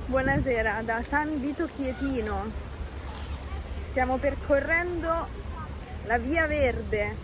Buonasera da San Vito Chietino. Stiamo percorrendo la Via Verde,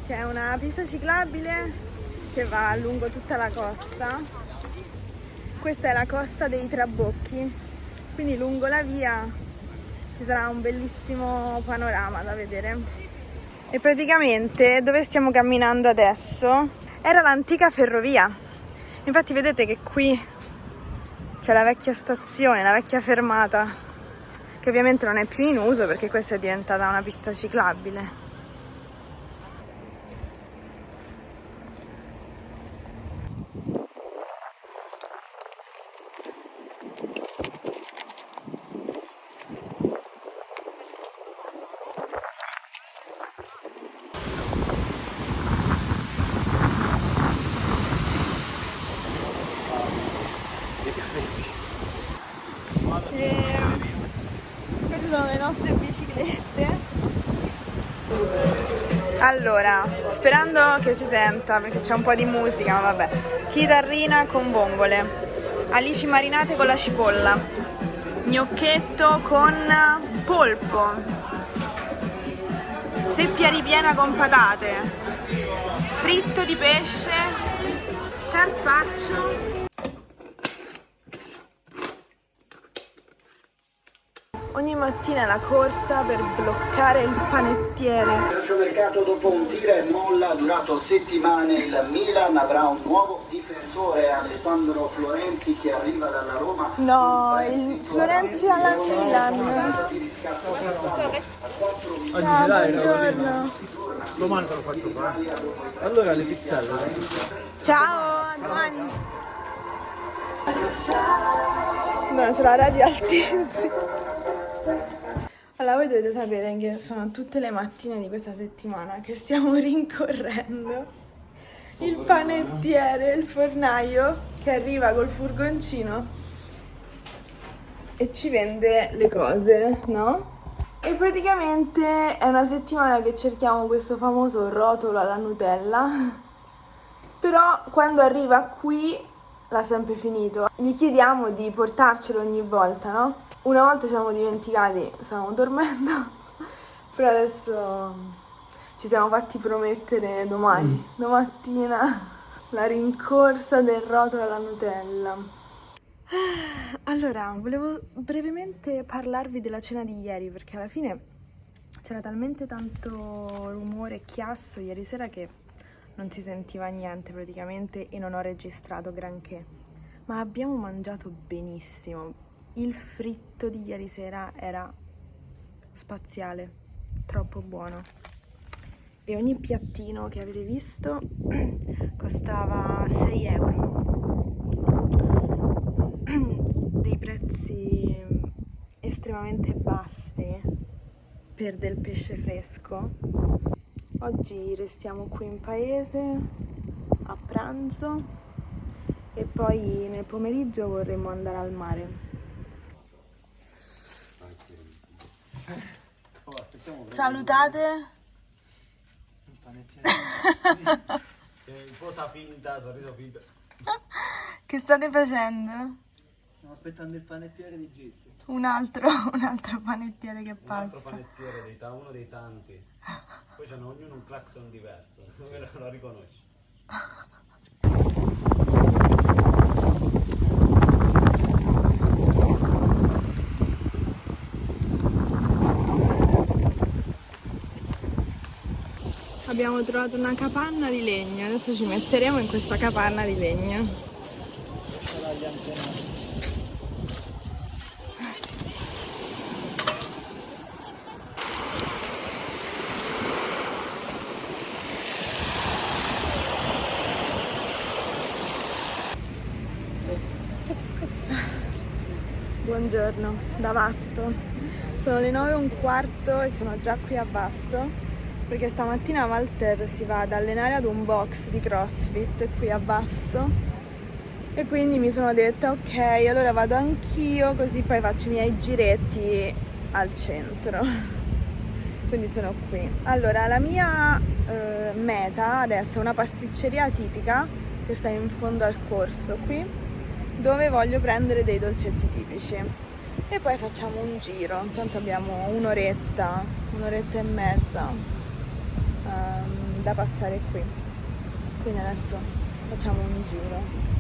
che è una pista ciclabile che va lungo tutta la costa. Questa è la costa dei Trabocchi, quindi lungo la via ci sarà un bellissimo panorama da vedere. E praticamente dove stiamo camminando adesso era l'antica ferrovia. Infatti vedete che qui c'è la vecchia stazione, la vecchia fermata, che ovviamente non è più in uso perché questa è diventata una pista ciclabile. Queste sono le nostre biciclette. Allora, sperando che si senta perché c'è un po' di musica, ma vabbè. Chitarrina con vongole, alici marinate con la cipolla, gnocchetto con polpo, seppia ripiena con patate, fritto di pesce, carpaccio. Ogni mattina è la corsa per bloccare il panettiere. Calciomercato dopo un tira e molla durato settimane, il Milan avrà un nuovo difensore, Alessandro Florenzi, che arriva dalla Roma. No, il Florenzi alla Milan. Ciao, buongiorno. Domani te lo faccio fare. Allora le pizzelle. Ciao, a domani. No, c'è la radio altissima. Allora, voi dovete sapere che sono tutte le mattine di questa settimana che stiamo rincorrendo il panettiere, il fornaio che arriva col furgoncino e ci vende le cose, no? E praticamente è una settimana che cerchiamo questo famoso rotolo alla Nutella, però quando arriva qui l'ha sempre finito. Gli chiediamo di portarcelo ogni volta, no? Una volta ci siamo dimenticati, stavamo dormendo, però adesso ci siamo fatti promettere domani, domattina, la rincorsa del rotolo alla Nutella. Allora, volevo brevemente parlarvi della cena di ieri, perché alla fine c'era talmente tanto rumore e chiasso ieri sera che non si sentiva niente praticamente e non ho registrato granché. Ma abbiamo mangiato benissimo. Il fritto di ieri sera era spaziale, troppo buono. E ogni piattino che avete visto costava 6 euro. Dei prezzi estremamente bassi per del pesce fresco. Oggi restiamo qui in paese a pranzo e poi nel pomeriggio vorremmo andare al mare. Salutate. Posa finta, sorriso finta. Che state facendo? Stiamo aspettando il panettiere di Gissi. Un altro panettiere che Un altro passa. panettiere, uno dei tanti. Poi c'hanno ognuno un clacson diverso, lo riconosci. Abbiamo trovato una capanna di legno, adesso ci metteremo in questa capanna di legno. Buongiorno, da Vasto. Sono le 9:15 e sono già qui a Vasto perché stamattina Walter si va ad allenare ad un box di CrossFit qui a Vasto e quindi mi sono detta ok, allora vado anch'io così poi faccio i miei giretti al centro. Quindi sono qui. Allora, la mia meta adesso è una pasticceria tipica che sta in fondo al corso qui dove voglio prendere dei dolcetti tipici e poi facciamo un giro. Intanto abbiamo un'oretta e mezza da passare qui, quindi adesso facciamo un giro.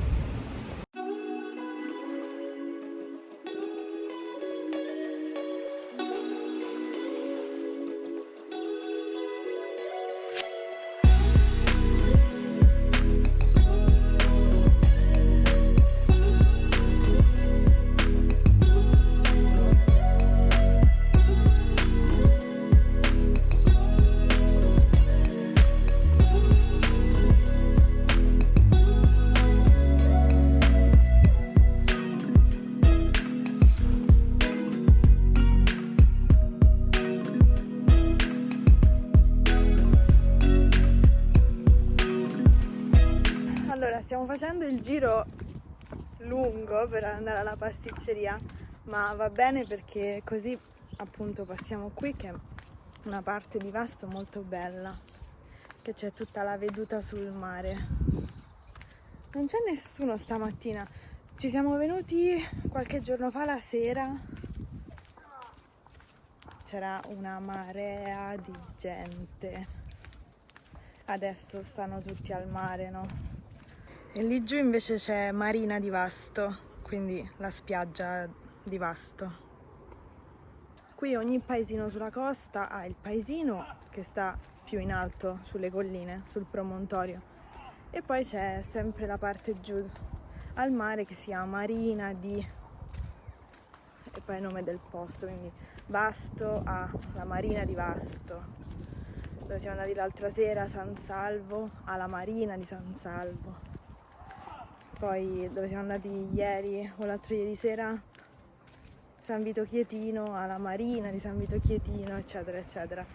Allora, stiamo facendo il giro lungo per andare alla pasticceria, ma va bene perché così appunto passiamo qui, che è una parte di Vasto molto bella, che c'è tutta la veduta sul mare. Non c'è nessuno stamattina, ci siamo venuti qualche giorno fa la sera, c'era una marea di gente, adesso stanno tutti al mare, no? E lì giù invece c'è Marina di Vasto, quindi la spiaggia di Vasto. Qui ogni paesino sulla costa ha il paesino che sta più in alto sulle colline, sul promontorio. E poi c'è sempre la parte giù al mare che si chiama Marina di... e poi il nome del posto, quindi Vasto ha la Marina di Vasto. Dove siamo andati l'altra sera, San Salvo ha la Marina di San Salvo. Poi dove siamo andati ieri o l'altro ieri sera, San Vito Chietino alla Marina di San Vito Chietino, eccetera eccetera.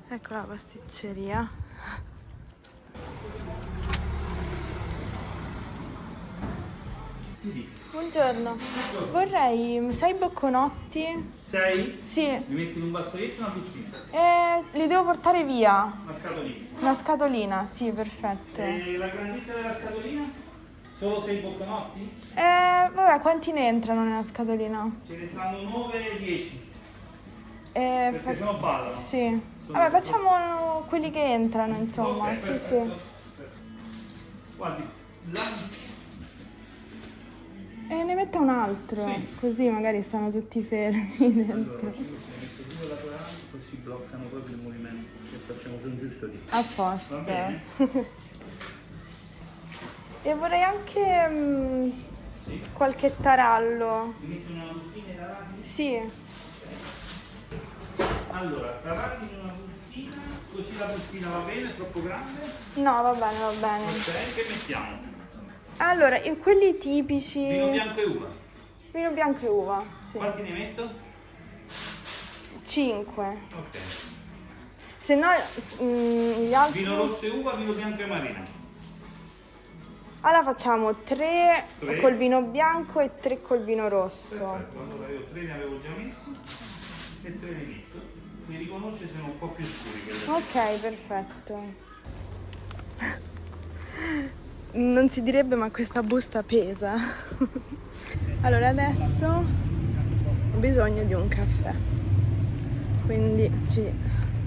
Ecco la pasticceria. Buongiorno, vorrei 6 bocconotti. 6? Sì, Mi metti in un vassoietto e una bustina? li devo portare via. Una scatolina. Una scatolina, sì, perfetto. E la grandezza della scatolina? Solo 6 bocconotti? Vabbè, quanti ne entrano nella scatolina? Ce ne stanno 9 e 10. Perché sennò ballano. Sì. Vabbè, facciamo quelli che entrano, insomma. Ok, Sì, perfetto, sì. perfetto. Guardi, là... E ne metta un altro, Sì. così magari stanno tutti fermi dentro. Allora, io ci metto 2 laterali, così bloccano proprio il movimento. E facciamo su giusto lì. A posto. Va bene? E vorrei anche Sì. qualche tarallo. Mi metto in una bustina i taralli? Sì. Allora, taralli in una bustina, così la bustina va bene, è troppo grande? No, va bene, va bene. Ok, che mettiamo? Allora, quelli tipici... Vino bianco e uva. Vino bianco e uva, sì. Quanti ne metto? 5. Ok. Se no, gli altri... Vino rosso e uva, vino bianco e marina. Allora facciamo 3 Tre. col vino bianco e 3 col vino rosso. Perfetto, allora io 3 ne avevo già messi e 3 ne metto. Mi riconosce se sono un po' più scuri che le Ok, perfetto. Non si direbbe, ma questa busta pesa. Allora adesso ho bisogno di un caffè, quindi ci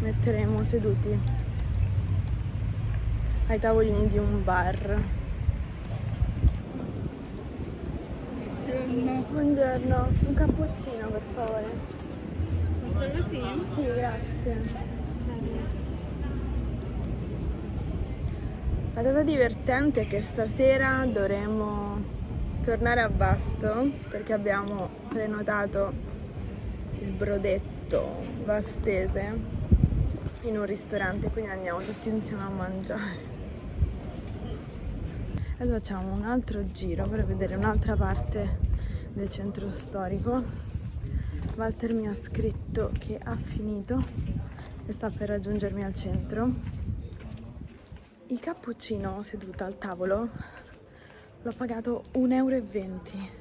metteremo seduti ai tavolini di un bar. Buongiorno, un cappuccino per favore. Solo sì? Sì, grazie. La cosa divertente è che stasera dovremo tornare a Vasto perché abbiamo prenotato il brodetto vastese in un ristorante, quindi andiamo tutti insieme a mangiare. Adesso facciamo un altro giro per vedere un'altra parte del centro storico. Walter mi ha scritto che ha finito e sta per raggiungermi al centro. Il cappuccino seduta al tavolo l'ho pagato 1,20 €.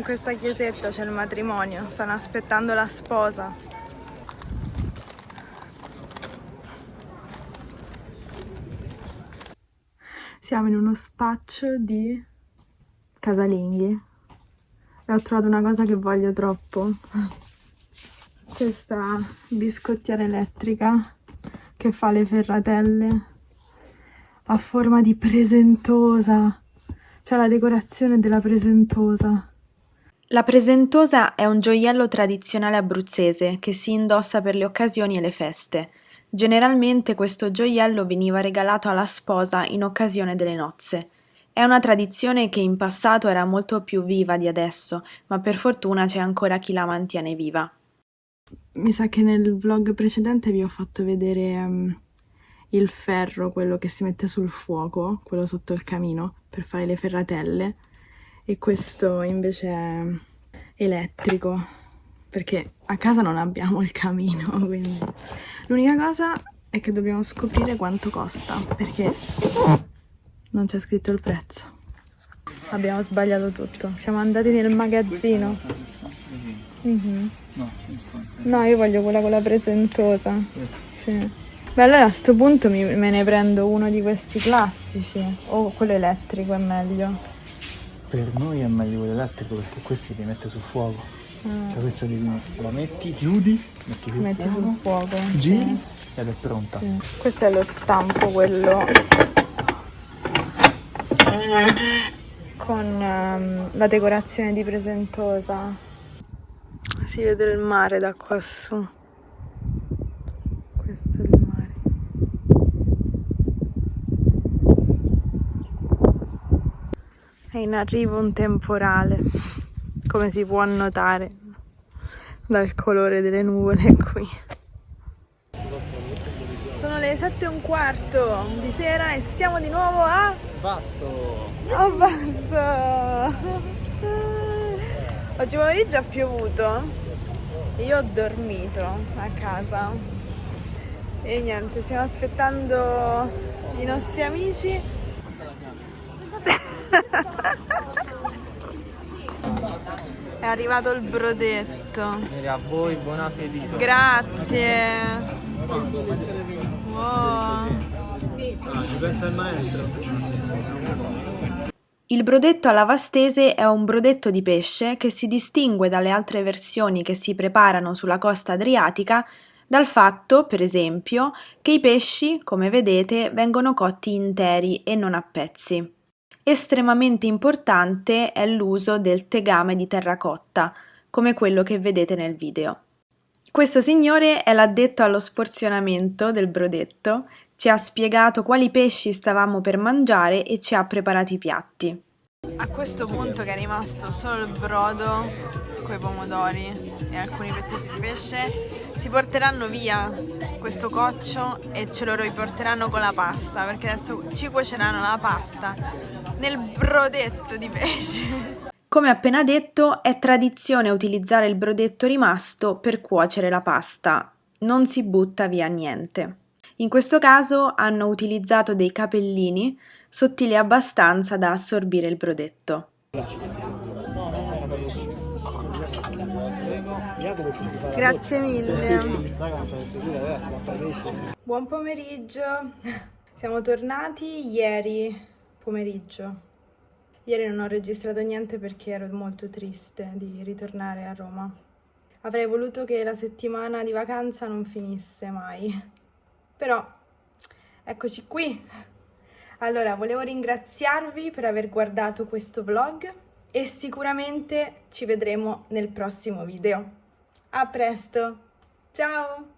questa chiesetta c'è il matrimonio, stanno aspettando la sposa. Siamo in uno spaccio di casalinghi e ho trovato una cosa che voglio troppo. Questa biscottiera elettrica che fa le ferratelle a forma di presentosa. C'è la decorazione della presentosa. La presentosa è un gioiello tradizionale abruzzese che si indossa per le occasioni e le feste. Generalmente questo gioiello veniva regalato alla sposa in occasione delle nozze. È una tradizione che in passato era molto più viva di adesso, ma per fortuna c'è ancora chi la mantiene viva. Mi sa che nel vlog precedente vi ho fatto vedere il ferro, quello che si mette sul fuoco, quello sotto il camino per fare le ferratelle, e questo invece è elettrico perché a casa non abbiamo il camino, quindi l'unica cosa è che dobbiamo scoprire quanto costa perché non c'è scritto il prezzo. Abbiamo sbagliato tutto, siamo andati nel magazzino. No, io voglio quella con la presentosa. Sì. Beh, allora a sto punto me ne prendo uno di questi classici, o quello elettrico è meglio. Per noi è meglio quello elettrico perché questi li mette sul fuoco. Cioè questo lo metti, chiudi, metti sul fuoco. Giri ed è pronta. Sì. Questo è lo stampo, quello con la decorazione di presentosa. Si vede il mare da qua su. Questo è il mare. È in arrivo un temporale, come si può notare dal colore delle nuvole qui. Sono le 7:15 di sera e siamo di nuovo a Basto! Oggi pomeriggio ha piovuto e io ho dormito a casa e niente, stiamo aspettando i nostri amici. È arrivato il brodetto. A voi buon appetito. Grazie. Wow. Ci pensa il maestro. Il brodetto alla vastese è un brodetto di pesce che si distingue dalle altre versioni che si preparano sulla costa adriatica dal fatto, per esempio, che i pesci, come vedete, vengono cotti interi e non a pezzi. Estremamente importante è l'uso del tegame di terracotta, come quello che vedete nel video. Questo signore è l'addetto allo sporzionamento del brodetto, ci ha spiegato quali pesci stavamo per mangiare e ci ha preparato i piatti. A questo punto che è rimasto solo il brodo con i pomodori e alcuni pezzetti di pesce, si porteranno via questo coccio e ce lo riporteranno con la pasta, perché adesso ci cuoceranno la pasta nel brodetto di pesce. Come appena detto, è tradizione utilizzare il brodetto rimasto per cuocere la pasta, non si butta via niente. In questo caso hanno utilizzato dei capellini sottili abbastanza da assorbire il brodetto. Grazie mille. Buon pomeriggio. Siamo tornati ieri pomeriggio. Ieri non ho registrato niente perché ero molto triste di ritornare a Roma. Avrei voluto che la settimana di vacanza non finisse mai. Però eccoci qui. Allora, volevo ringraziarvi per aver guardato questo vlog e sicuramente ci vedremo nel prossimo video. A presto! Ciao!